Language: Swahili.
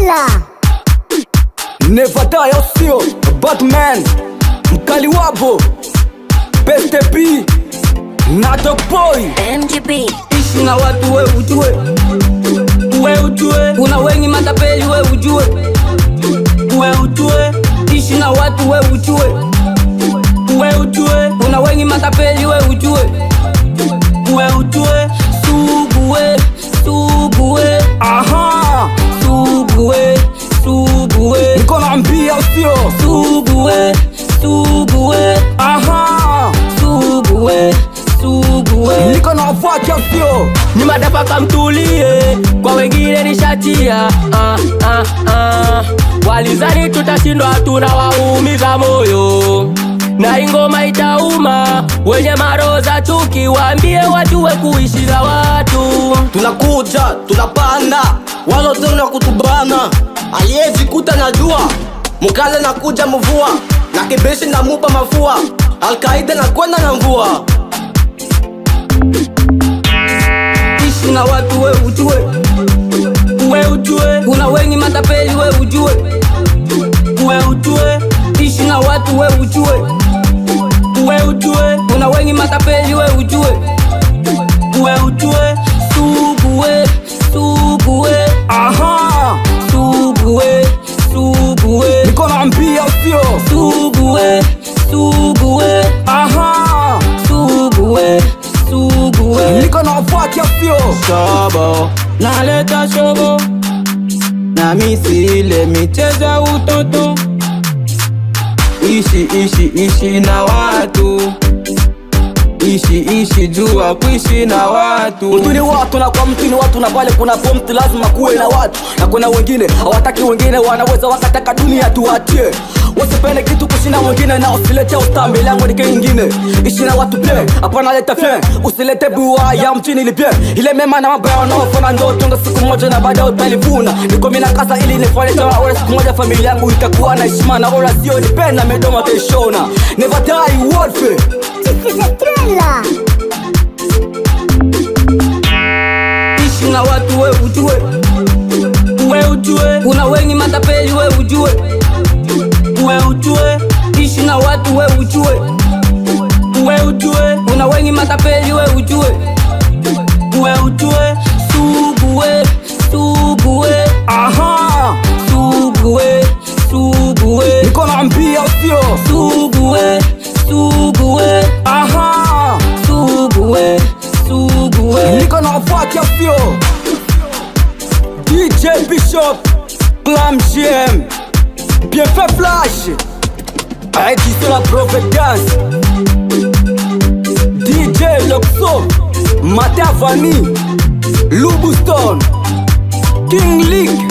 Thriller. Never die usio Batman mkali wabo Best B na Dog Boy MGB. Ishi na watu we ujue, we ujue. Kuna wengi matapeli we ujue, we ujue. Ishi na watu we ujue, we ujue. Kuna wengi matapeli we ujue, we ujue. Suguwe, suguwe. Aha, suguwe, suguwe. Niko naambia usio suguwe, suguwe. Aha, suguwe, suguwe. Niko na wafaki usio ni madafaka mtulie, kwa wengine nishatia. Walizani tutashindwa, tunawaumiza moyo na ingoma itauma. Wenye maroza chuki waambie wajue kuishi na watu. Tunakuja, tunapanda, walo tena kutubana. Aliyejikuta na jua, mukale na kuja mvua, na kibeshi na mupa mafua. Al-Qaeda na kwenda na mvua. Ishi na watu we ujue, we ujue. Kuna wengi matapeli we ujue, we ujue. Ishi na watu we ujue, we ujue. Kuna wengi matapeli we ujue, we ujue. Suguwe, suguwe. Aha, suguwe, suguwe. Niko naambia usio suguwe, suguwe. Aha, suguwe, suguwe. Niko na wafaki usio Shobo, naleta shobo, na misile micheza utoto. Ishi na watu, ishi jua kuishi na watu. mtu ni watu na kwa mtu ni watu, na pale kuna kwa mtu lazima kuwe na watu. Na kuna wengine hawataki, wengine wanaweza wakataka dunia tuatie. Wasipende kitu kushinda wengine, na usilete ustambi langu ni kingine. Ishi na watu pia, hapana leta fien. Usilete bua ya mchini lipie. Ile mema na mabaya unaofanya ndio tunga siku moja na baada utalivuna. Niko mina kaza ili nifanye tawa ora siku moja familia yangu itakuwa na heshima, na ora sio nipenda medoma teshona. Never die warfare. Thriller. Ishi na watu we ujue, we ujue. Kuna wengi matapeli we ujue, we ujue. Ishi na watu we ujue, we ujue. Kuna wengi matapeli we ujue, we ujue. Suguwe, suguwe. Aha, suguwe, suguwe. Niko naambia usio suguwe, suguwe. Aha, suguwe, suguwe. Niko na wafaki usio DJ Bishop, Clam GM, Bien fait Flash, Aïdis la Providence, DJ Loxo, Mater Vanny, Lou Bouston, King League.